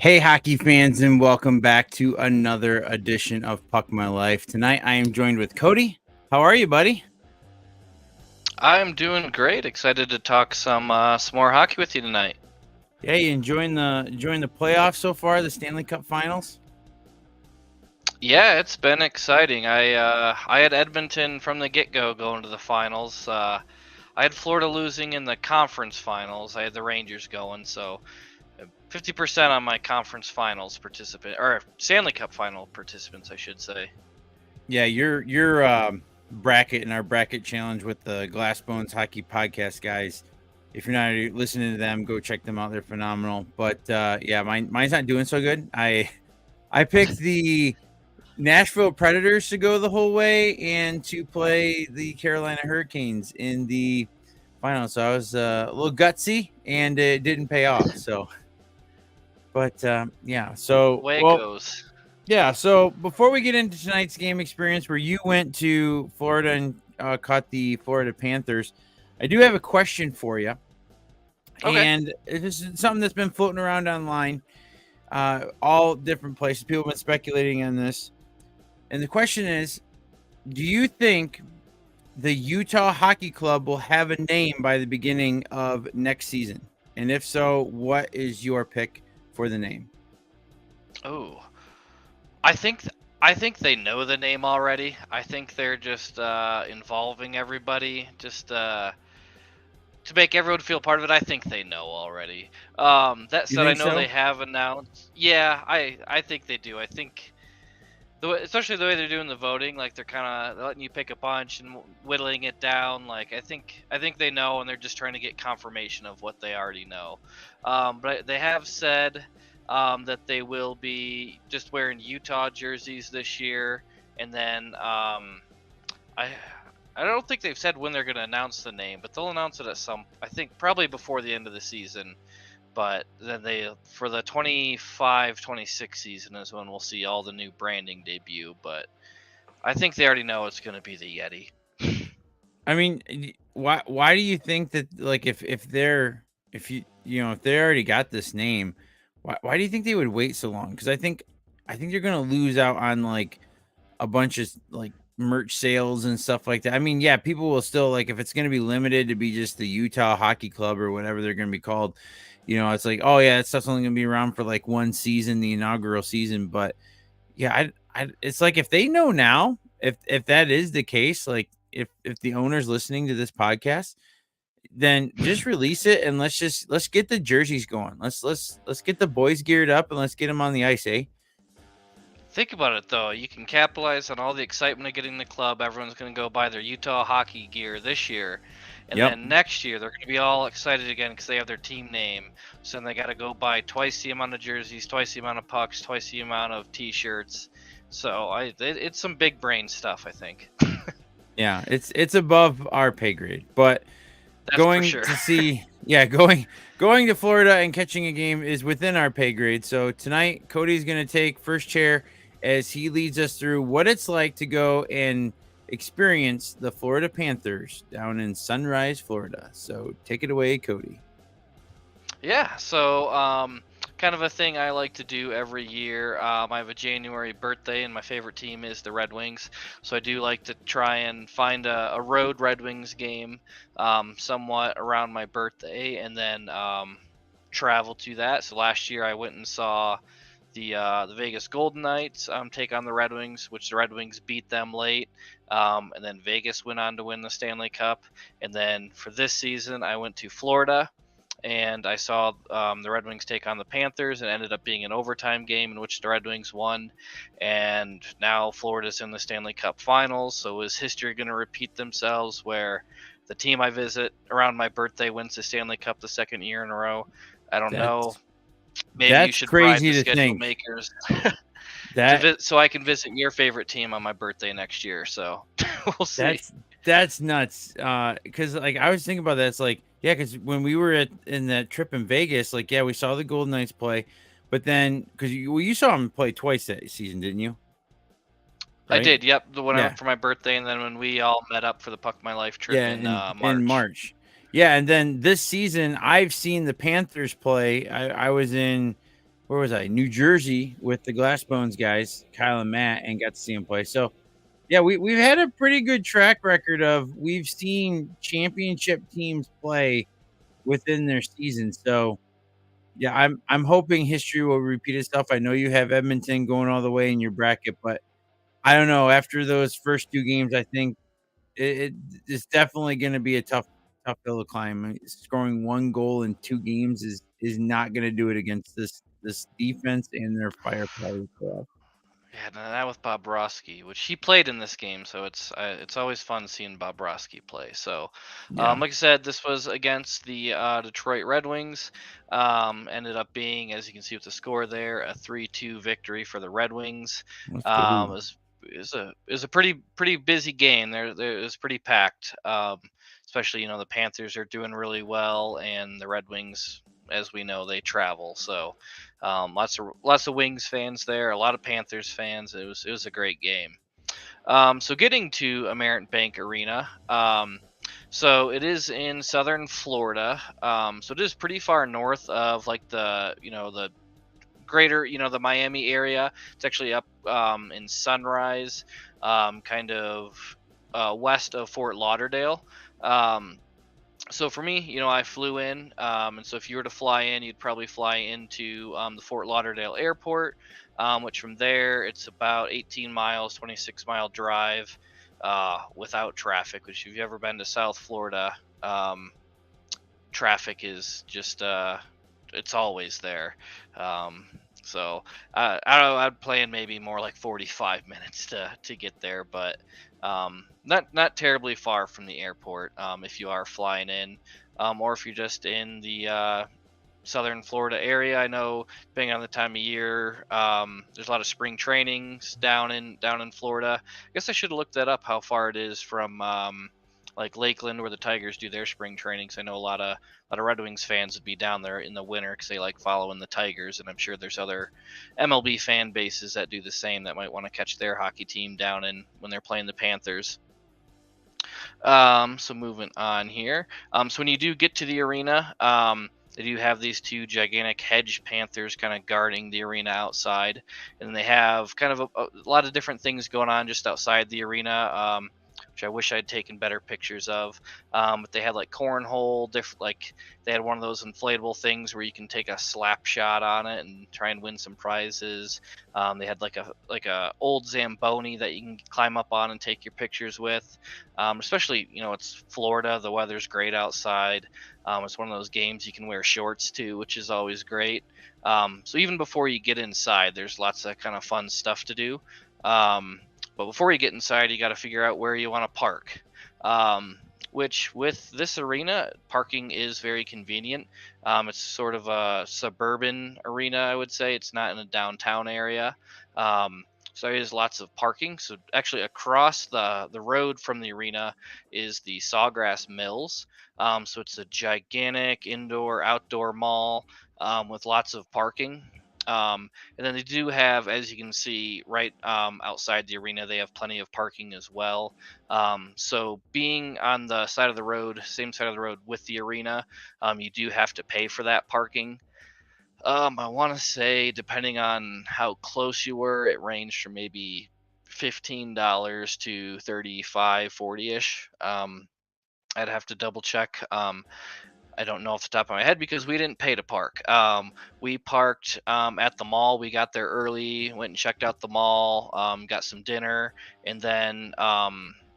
Hey, hockey fans, and welcome back to another edition of Puck My Life. Tonight, I am joined with Cody. How are you, buddy? I'm doing great. Excited to talk some more hockey with you tonight. Yeah, you enjoying the playoffs so far, the Stanley Cup Finals? Yeah, it's been exciting. I had Edmonton from the get-go going to the finals. I had Florida losing in the conference finals. I had the Rangers going, so 50% on my conference finals participant or Stanley Cup final participants, I should say. Yeah, your bracket and our bracket challenge with the Glass Bones Hockey Podcast guys. If you're not listening to them, go check them out. They're phenomenal. But yeah, mine's not doing so good. I picked the Nashville Predators to go the whole way and to play the Carolina Hurricanes in the final. So I was a little gutsy, and it didn't pay off. So, but yeah. So Way it well, goes. yeah. So before we get into tonight's game experience, where you went to Florida and caught the Florida Panthers, I do have a question for you, Okay. and this is something that's been floating around online, all different places. People have been speculating on this. And the question is, do you think the Utah Hockey Club will have a name by the beginning of next season? And if so, what is your pick for the name? Oh, I think they know the name already. I think they're just involving everybody, just to make everyone feel part of it. I think they know already. That You said, I think know so? they have announced. Yeah, I think they do. I think especially the way they're doing the voting, like they're kind of letting you pick a bunch and whittling it down. Like I think they know, and they're just trying to get confirmation of what they already know. But they have said that they will be just wearing Utah jerseys this year, and then I I don't think they've said when they're going to announce the name, but they'll announce it at some. I think probably before the end of the season. But then they for the 25-26 season is when we'll see all the new branding debut. But I think they already know it's going to be the Yeti. I mean, why do you think that, like, if they're if if they already got this name, why do you think they would wait so long? Because I think they're gonna lose out on like a bunch of like merch sales and stuff like that. I mean, yeah, people will still, like, if it's going to be limited to be just the Utah Hockey Club or whatever they're going to be called, it's like, oh yeah, that stuff's only going to be around for like one season, the inaugural season. But yeah, it's like, if they know now, if that is the case, like if the owner's listening to this podcast, then just release it and let's get the jerseys going. Let's get the boys geared up and let's get them on the ice, eh? Think about it though. You can capitalize on all the excitement of getting the club. Everyone's going to go buy their Utah hockey gear this year. And Yep. then next year, they're going to be all excited again because they have their team name. So then they got to go buy twice the amount of jerseys, twice the amount of pucks, twice the amount of T-shirts. So it's some big brain stuff, I think. Yeah, it's above our pay grade, but That's for going sure. to see, yeah, going to Florida and catching a game is within our pay grade. So tonight, Cody's going to take first chair as he leads us through what it's like to go and experience the Florida Panthers down in Sunrise, Florida. So take it away, Cody. Yeah, so kind of a thing I like to do every year. I have a January birthday, and my favorite team is the Red Wings. So I do like to try and find a road Red Wings game somewhat around my birthday, and then travel to that. So last year I went and saw the Vegas Golden Knights take on the Red Wings, which the Red Wings beat them late. And then Vegas went on to win the Stanley Cup. And then for this season, I went to Florida and I saw the Red Wings take on the Panthers, and it ended up being an overtime game in which the Red Wings won. And now Florida's in the Stanley Cup Finals. So is history going to repeat themselves where the team I visit around my birthday wins the Stanley Cup the second year in a row? I don't know. That's Maybe you that's should bribe crazy the to schedule think. makers That so I can visit your favorite team on my birthday next year. So we'll see. that's nuts. Because like I was thinking about that. It's like, yeah, because when we were in that trip in Vegas, like, yeah, we saw the Golden Knights play, but then because you saw them play twice that season, didn't you? I Right? did. Yep. The one I Yeah. went for my birthday, and then when we all met up for the Puck My Life trip Yeah, in in March. March. Yeah, and then this season I've seen the Panthers play. I was in where was I? New Jersey with the Glass Bones guys, Kyle and Matt, and got to see them play. So yeah, we've had a pretty good track record of we've seen championship teams play within their season. So yeah, I'm hoping history will repeat itself. I know you have Edmonton going all the way in your bracket, but I don't know. After those first 2 games, I think it it's definitely gonna be a tough hill to climb. Scoring 1 goal in 2 games is not gonna do it against this defense and their firepower for us. Yeah, no, that with Bobrovsky, which he played in this game, so it's always fun seeing Bobrovsky play. So, Yeah, like I said, this was against the Detroit Red Wings. Ended up being, as you can see with the score there, a 3-2 victory for the Red Wings. let's go. It was a pretty busy game. There it was pretty packed. Especially the Panthers are doing really well, and the Red Wings, as we know, they travel. So lots of Wings fans there, a lot of Panthers fans. It was a great game. So getting to American Bank Arena, so it is in southern Florida. So it is pretty far north of like the greater the Miami area. It's actually up in Sunrise, kind of west of Fort Lauderdale. Um, so for me, I flew in, and so if you were to fly in, you'd probably fly into the Fort Lauderdale airport, which from there it's about 18 miles, 26-mile drive without traffic. Which if you've ever been to South Florida, um, traffic is just it's always there. Um, so I don't know. I'd plan maybe more like 45 minutes to get there, but not terribly far from the airport if you are flying in, or if you're just in the southern Florida area. I know depending on the time of year, there's a lot of spring trainings down in Florida. I guess I should have looked that up how far it is from like Lakeland where the Tigers do their spring trainings. I know a lot of Red Wings fans would be down there in the winter because they like following the Tigers, and I'm sure there's other MLB fan bases that do the same that might want to catch their hockey team down in when they're playing the Panthers. So moving on here. So when you do get to the arena, they do have these two gigantic hedge panthers kind of guarding the arena outside, and they have kind of a lot of different things going on just outside the arena. Which I wish I'd taken better pictures of. But they had like cornhole, like they had one of those inflatable things where you can take a slap shot on it and try and win some prizes. They had like a old Zamboni that you can climb up on and take your pictures with. Especially it's Florida, the weather's great outside. It's one of those games you can wear shorts to, which is always great. So even before you get inside, there's lots of kind of fun stuff to do. But before you get inside, you got to figure out where you want to park. Which with this arena, parking is very convenient. It's sort of a suburban arena, I would say. It's not in a downtown area. So there's lots of parking. So actually, across the road from the arena is the Sawgrass Mills. So it's a gigantic indoor outdoor mall with lots of parking. And then they do have, as you can see, right outside the arena, they have plenty of parking as well. So being on the side of the road, same side of the road with the arena, you do have to pay for that parking. I want to say, depending on how close you were, it ranged from maybe $15 to 35, 40-ish. I'd have to double check. I don't know off the top of my head because we didn't pay to park. We parked at the mall. We got there early, went and checked out the mall, got some dinner, and then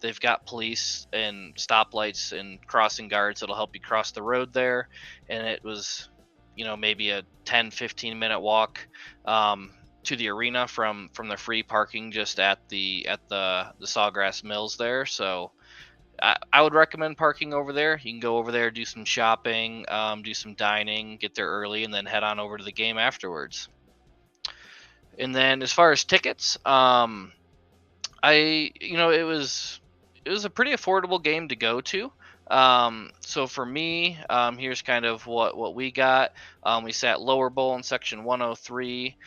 they've got police and stoplights and crossing guards that'll help you cross the road there. And it was, maybe a 10, 15-minute walk to the arena from the free parking just at the Sawgrass Mills there. So I would recommend parking over there. You can go over there, do some shopping, do some dining, get there early, and then head on over to the game afterwards. And then as far as tickets, it was a pretty affordable game to go to. So for me, here's kind of what we got. We sat lower bowl in section 103,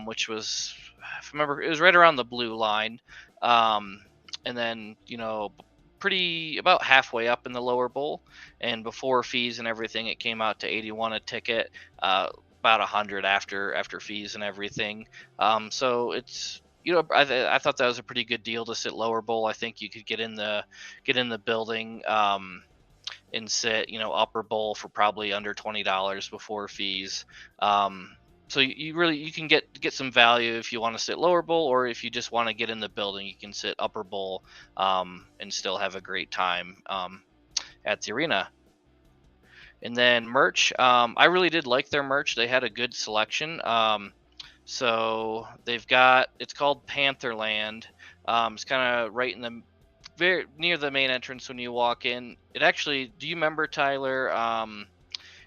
which was, if I remember, it was right around the blue line. And then pretty about halfway up in the lower bowl, and before fees and everything, it came out to 81 a ticket. about 100 after fees and everything. So it's, I thought that was a pretty good deal to sit lower bowl. I think you could get in the building, and sit, upper bowl for probably under $20 before fees. So you really, you can get some value if you want to sit lower bowl, or if you just want to get in the building, you can sit upper bowl, and still have a great time, at the arena. And then merch, I really did like their merch. They had a good selection. So they've got, it's called Pantherland. It's kind of right in the very near the main entrance when you walk in. It actually, do you remember, Tyler?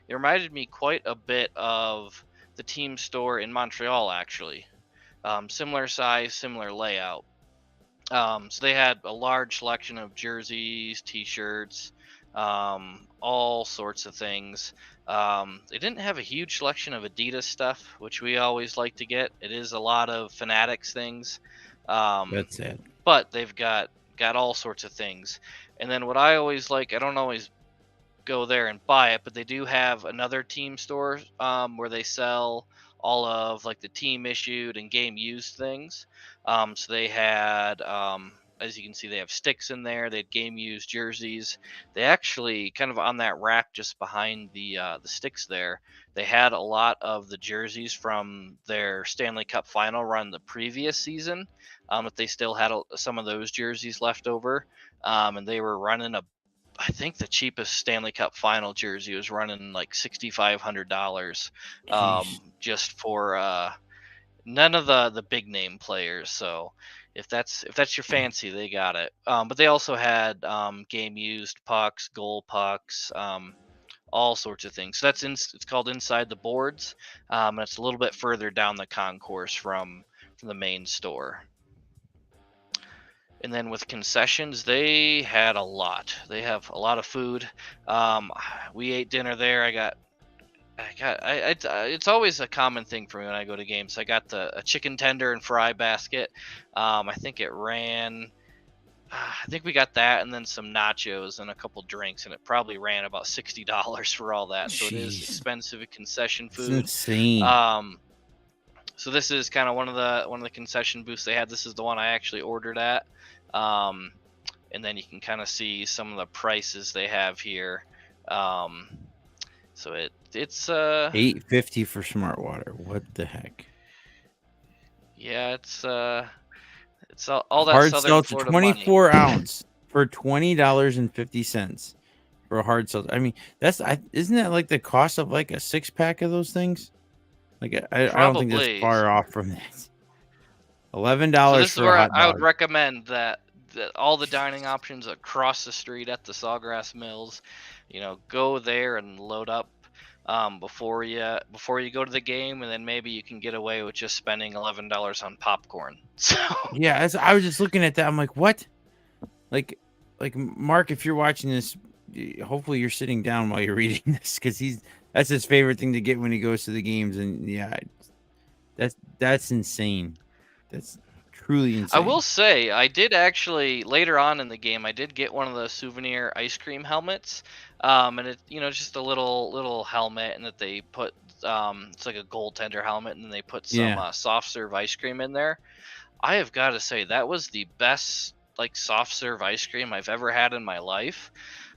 It reminded me quite a bit of the team store in Montreal, actually. Similar size, similar layout. So they had a large selection of jerseys, T-shirts, all sorts of things. They didn't have a huge selection of Adidas stuff, which we always like to get. It is a lot of Fanatics things, um, That's sad. but they've got all sorts of things. And then what I always like, I don't always go there and buy it, but they do have another team store, where they sell all of like the team issued and game used things. So they had, as you can see, they have sticks in there. They had game used jerseys. They actually, kind of on that rack just behind the sticks there, they had a lot of the jerseys from their Stanley Cup final run the previous season. But they still had some of those jerseys left over, and they were running a, I think the cheapest Stanley Cup final jersey was running like $6,500, Jeez. just for, none of the big name players. So if that's your fancy, they got it. But they also had, game used pucks, goal pucks, all sorts of things. So it's called Inside the Boards, and it's a little bit further down the concourse from the main store. And then with concessions, they had a lot. They have a lot of food. Um, we ate dinner there. It's always a common thing for me when I go to games. I got a chicken tender and fry basket. I think it ran. I think we got that, and then some nachos and a couple drinks, and it probably ran about $60 for all that. So it is Jeez. expensive concession It's food. insane. Um, so this is kind of one of the concession booths they had. This is the one I actually ordered at. Um, and then you can kind of see some of the prices they have here. Um, so it's $8.50 for smart water. What the heck? yeah, it's all that Hard Southern seltzer, Florida money. 24 ounce for $20.50 for a hard seltzer. I mean, isn't that like the cost of like a 6-pack of those things? Like I don't think that's Probably. far off from that. $11 So this is for a where hot I would dog. recommend that all the dining options across the street at the Sawgrass Mills, go there and load up, before you go to the game, and then maybe you can get away with just spending $11 on popcorn. So Yeah, I was just looking at that. I'm like, what? Like, Mark, if you're watching this, hopefully you're sitting down while you're reading this because that's his favorite thing to get when he goes to the games. And yeah, that's insane. That's truly I will insane. say, I did actually later on in the game, I did get one of the souvenir ice cream helmets, and just a little helmet, and that they put, it's like a goaltender helmet, and then they put some, Yeah, soft serve ice cream in there. I have got to say that was the best like soft serve ice cream I've ever had in my life.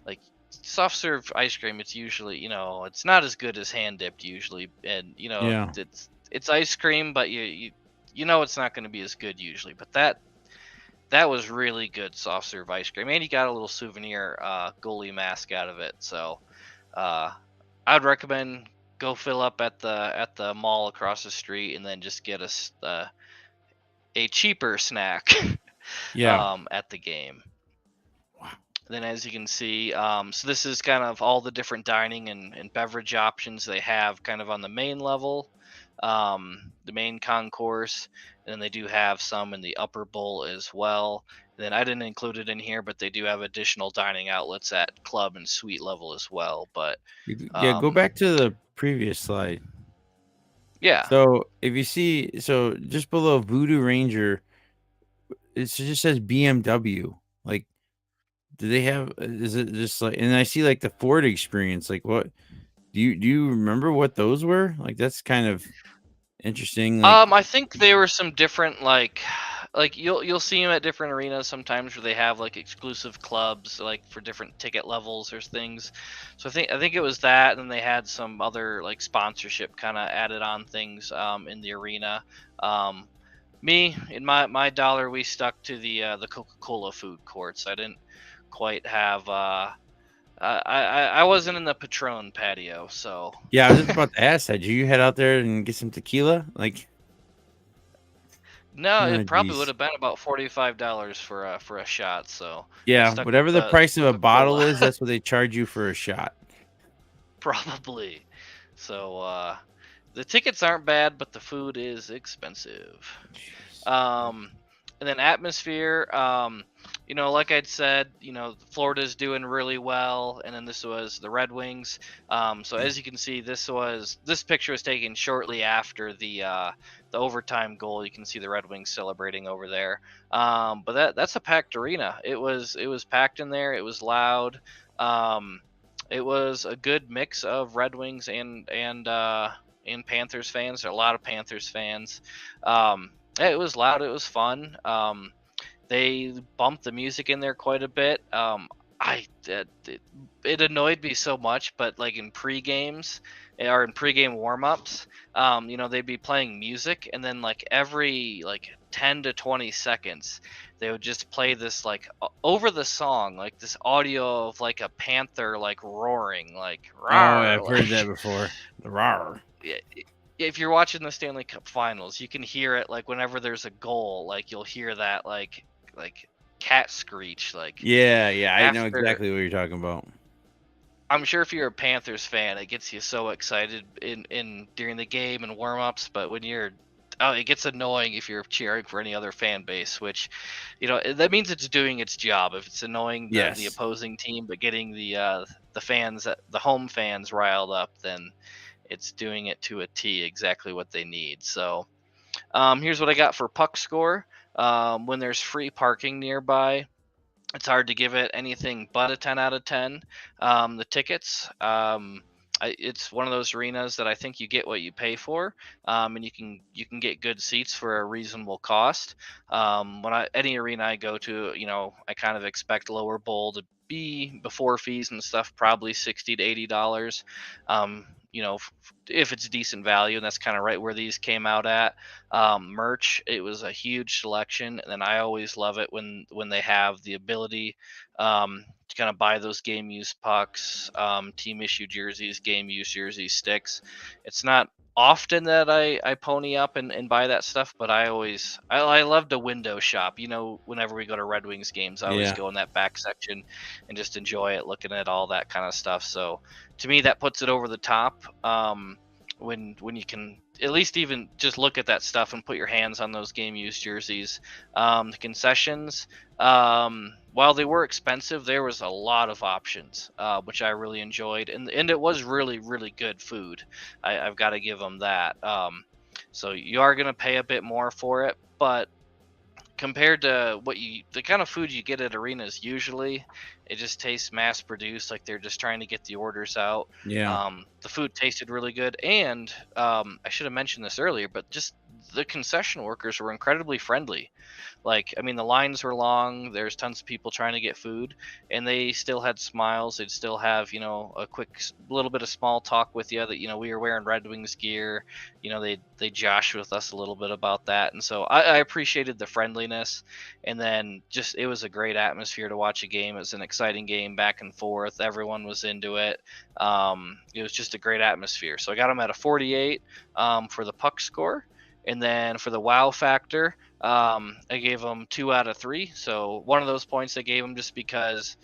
Like, soft serve ice cream, it's usually, it's not as good as hand dipped usually, and yeah. it's ice cream, but you know it's not going to be as good usually. But that was really good soft serve ice cream, and you got a little souvenir, goalie mask out of it. So, uh, I'd recommend go fill up at the mall across the street, and then just get a cheaper snack, Yeah. at the game. Wow. Then, as you can see, so this is kind of all the different dining and beverage options they have kind of on the main level, the main concourse. And then they do have some in the upper bowl as well. And then I didn't include it in here, but they do have additional dining outlets at club and suite level as well. But Yeah, go um, back to the previous slide. yeah, So if you see, so just below Voodoo Ranger, it just says BMW. Like, do they have? Is it just like? And I see like the Ford Experience. Like, what? Do you remember what those were? Like, that's kind of interesting. Like, I think there were some different like you'll see them at different arenas sometimes where they have like exclusive clubs like for different ticket levels or things. So I think it was that, and then they had some other like sponsorship kind of added on things in the arena. Um, Me in my dollar, we stuck to the Coca-Cola food courts. I didn't quite have I wasn't in the Patron patio, so yeah, I was just about to ask that. Did you head out there and get some tequila? Like, no, oh, it probably would geez. have been about $45 for a shot. So I Yeah, stuck with whatever the the price of a bottle Coca-Cola, is, that's what they charge you for a shot. probably. So the tickets aren't bad, but the food is expensive. Jeez. Um, and then atmosphere, like I'd said, Florida's doing really well, and then this was the Red Wings. So as you can see, this picture was taken shortly after the overtime goal. You can see the Red Wings celebrating over there. But that's a packed arena. It was packed in there. It was loud. Um, it was a good mix of Red Wings and Panthers fans. There are a lot of Panthers fans. Yeah, it was loud. It was fun. They bumped the music in there quite a bit. It annoyed me so much, but like in pre-games or in pre-game warm-ups, they'd be playing music, and then like every like 10 to 20 seconds, they would just play this like over the song, like this audio of like a panther like roaring, like Oh, rawr, I've heard that like before. The rawr. yeah, if you're watching the Stanley Cup Finals, you can hear it like whenever there's a goal, like you'll hear that like cat screech like Yeah, yeah, I know after. exactly what you're talking about. I'm sure if you're a Panthers fan, it gets you so excited in during the game and warm-ups, but when you're it gets annoying if you're cheering for any other fan base, which that means it's doing its job. If it's annoying the Yes. opposing team but getting the fans, the home fans riled up, then it's doing it to a T, exactly what they need. So here's what I got for puck score. When there's free parking nearby, it's hard to give it anything but a 10 out of 10. The tickets, it's one of those arenas that I think you get what you pay for, and you can get good seats for a reasonable cost. Any arena I go to, I kind of expect lower bowl to be before fees and stuff, probably $60 to $80. If it's decent value, and that's kind of right where these came out at. Merch, it was a huge selection, and then I always love it when they have the ability to kind of buy those game use pucks, team issue jerseys, game use jerseys, sticks. It's not often that I pony up and buy that stuff, but I love to window shop. Whenever we go to Red Wings games, I always Yeah. go in that back section and just enjoy it, looking at all that kind of stuff. So to me, that puts it over the top. When you can at least even just look at that stuff and put your hands on those game use jerseys. The concessions, while they were expensive, there was a lot of options, which I really enjoyed, and it was really really good food. I've got to give them that. So you are gonna pay a bit more for it, but compared to the kind of food you get at arenas, usually it just tastes mass produced, like they're just trying to get the orders out. Yeah. The food tasted really good, and I should have mentioned this earlier, but just the concession workers were incredibly friendly. Like, I mean, the lines were long. There's tons of people trying to get food, and they still had smiles. They'd still have, a quick little bit of small talk with you that, we were wearing Red Wings gear. They josh with us a little bit about that, and so I appreciated the friendliness. And then just it was a great atmosphere to watch a game. It was an exciting game, back and forth. Everyone was into it. It was just a great atmosphere. So I got them at a 48 for the puck score. And then for the wow factor, I gave them 2 out of 3. So one of those points I gave them just because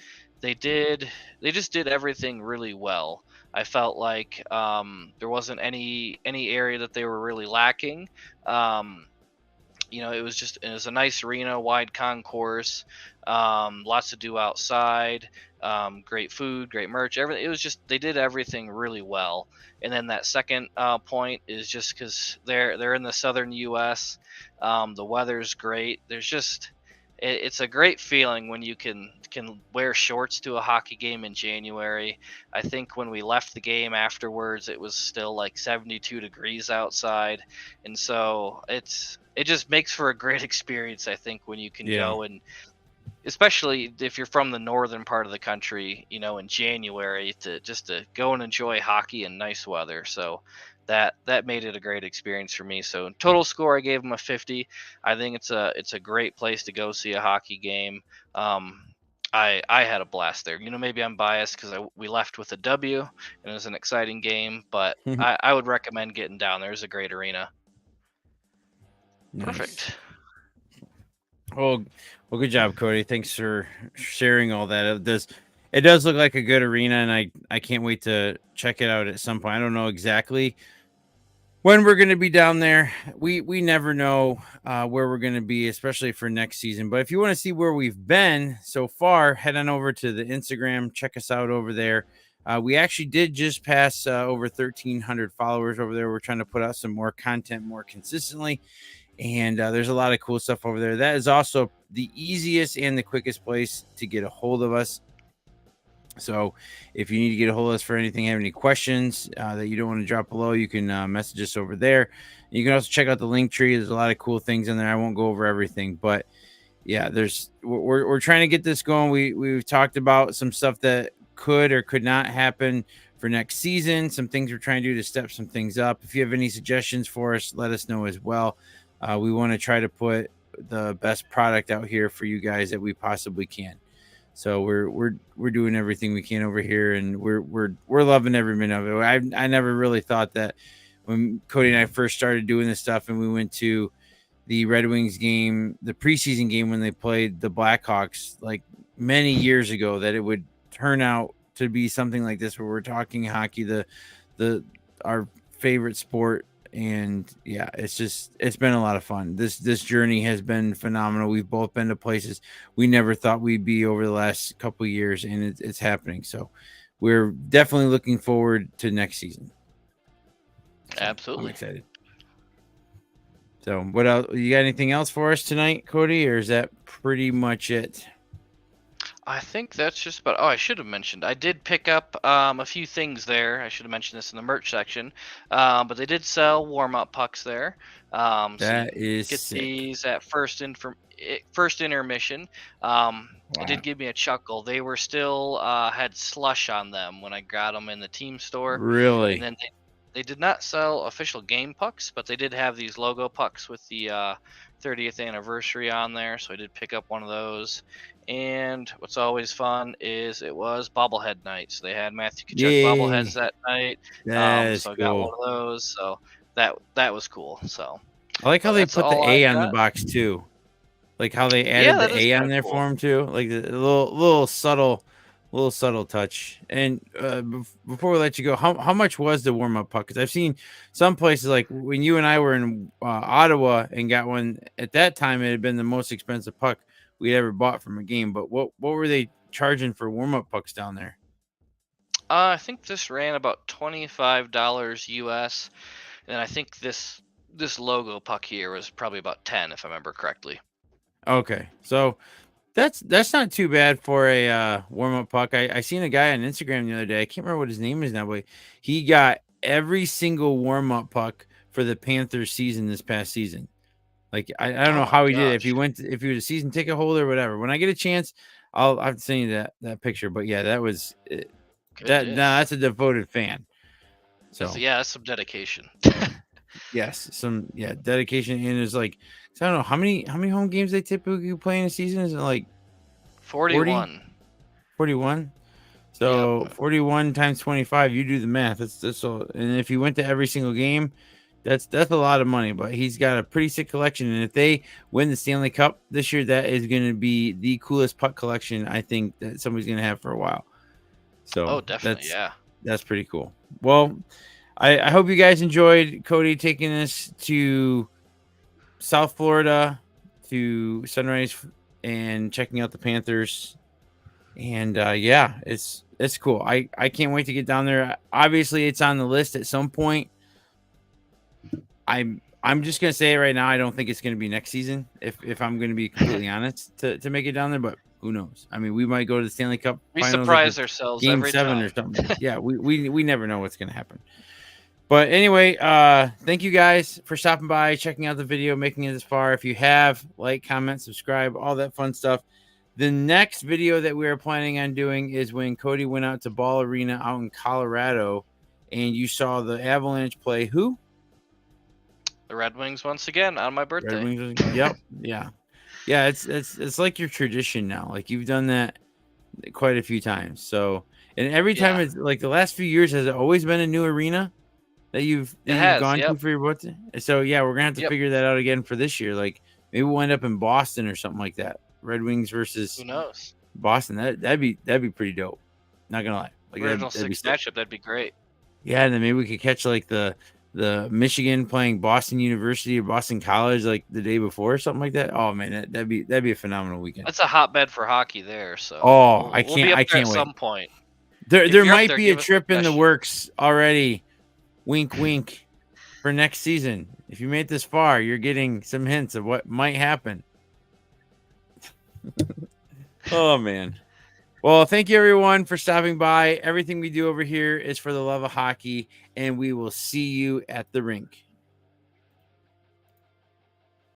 they did they just did everything really well. I felt like there wasn't any area that they were really lacking. Um, it was a nice arena, wide concourse, lots to do outside, great food, great merch, everything. It was just they did everything really well. And then that second point is just because they're in the southern U.S. The weather's great. it's a great feeling when you can wear shorts to a hockey game in January. I think when we left the game afterwards, it was still like 72 degrees outside, and so it just makes for a great experience. I think when you can Yeah. go and especially if you're from the northern part of the country, in January to just to go and enjoy hockey in nice weather. So that made it a great experience for me. So total score, I gave them a 50. I think it's a great place to go see a hockey game. Um, I had a blast there. Maybe I'm biased because we left with a W and it was an exciting game, but I would recommend getting down there. It's a great arena. Nice. Perfect. Well, good job, Cody. Thanks for sharing all that. It does look like a good arena, and I can't wait to check it out at some point. I don't know exactly when we're going to be down there. We never know where we're going to be, especially for next season. But if you want to see where we've been so far, head on over to the Instagram. Check us out over there. We actually did just pass over 1,300 followers over there. We're trying to put out some more content more consistently. And there's a lot of cool stuff over there. That is also the easiest and the quickest place to get a hold of us. So if you need to get a hold of us for anything, have any questions that you don't want to drop below, you can message us over there. You can also check out the link tree. There's a lot of cool things in there. I won't go over everything, but yeah, we're trying to get this going. We've talked about some stuff that could or could not happen for next season. Some things we're trying to do to step some things up. If you have any suggestions for us, let us know as well. We want to try to put the best product out here for you guys that we possibly can. So we're doing everything we can over here, and we're loving every minute of it. I never really thought that when Cody and I first started doing this stuff, and we went to the Red Wings game, the preseason game when they played the Blackhawks, like many years ago, that it would turn out to be something like this, where we're talking hockey, the our favorite sport. And yeah, it's been a lot of fun. This journey has been phenomenal. We've both been to places we never thought we'd be over the last couple of years, and it's happening. So we're definitely looking forward to next season. So I'm Absolutely. excited. So what else? You got anything else for us tonight, Cody, or is that pretty much it? I think that's just about. Oh, I should have mentioned. I did pick up a few things there. I should have mentioned this in the merch section. But they did sell warm up pucks there. So you That can is get sick. these at first intermission. It Wow. did give me a chuckle. They were still had slush on them when I got them in the team store, and Really? then they did not sell official game pucks, but they did have these logo pucks with the 30th anniversary on there. So I did pick up one of those. And what's always fun is it was bobblehead night. So they had Matthew Kachuk bobbleheads Yay. that night. That's So I got one cool. of those. So that was cool. So, I like how but they that's put the all A I've on the got. box too. Like how they Yeah, added that the is A kind on of there cool. for him too, like the little subtle touch. And before we let you go, how much was the warm up puck? Because I've seen some places, like when you and I were in Ottawa and got one at that time, it had been the most expensive puck we'd ever bought from a game. But what were they charging for warm up pucks down there? I think this ran about $25 US, and I think this logo puck here was probably about 10 if I remember correctly. Okay, so that's not too bad for a warm up puck. I seen a guy on Instagram the other day. I can't remember what his name is now, but he got every single warm up puck for the Panthers season this past season. Like I don't Oh know my how he did it. gosh. If he was a season ticket holder or whatever. When I get a chance, I'll have to send you that picture. But yeah, that was that's Goodness. a devoted fan. So That's some dedication. yes, some dedication, and it's like, so I don't know how many home games they typically play in a season. Is it like 40, 41. 41? Yep. So 41 times 25, you do the math. That's all. And if you went to every single game, that's a lot of money. But he's got a pretty sick collection. And if they win the Stanley Cup this year, that is going to be the coolest puck collection I think that somebody's going to have for a while. So Oh, definitely. that's Yeah. that's pretty cool. Well, I hope you guys enjoyed Cody taking us to South Florida to Sunrise and checking out the Panthers. And yeah, it's cool. I can't wait to get down there. Obviously, it's on the list at some point. I'm I'm just gonna say it right now. I don't think it's gonna be next season. If I'm gonna be completely honest, to make it down there, but who knows? I mean, we might go to the Stanley Cup We Finals like surprise it's ourselves Game every 7 or time. something. Yeah, we never know what's gonna happen. But anyway, thank you guys for stopping by, checking out the video, making it this far. If you have, like, comment, subscribe, all that fun stuff. The next video that we are planning on doing is when Cody went out to Ball Arena out in Colorado, and you saw the Avalanche play who? The Red Wings once again on my Red birthday. Wings. Yep. Yeah. Yeah. It's like your tradition now. Like you've done that quite a few times. So, and every time Yeah, it's like the last few years, has it always been a new arena that it you've has. gone to Yep, for your birthday? So yeah, we're gonna have to yep. figure that out again for this year. Like maybe we'll end up in Boston or something like that. Red Wings Who versus knows? Boston. That'd be pretty dope. Not gonna lie. Like Original that'd be six sick. matchup. That'd be great. Yeah, and then maybe we could catch like the Michigan playing Boston University or Boston College like the day before or something like that. Oh man, that'd be a phenomenal weekend. That's a hotbed for hockey there. So Oh, we'll be up I there at can't wait. some point. If There you're up might there, be a give us a trip in the question. works already. Wink wink for next season. If you made it this far, you're getting some hints of what might happen. Oh man. Well, thank you everyone for stopping by. Everything we do over here is for the love of hockey, and we will see you at the rink.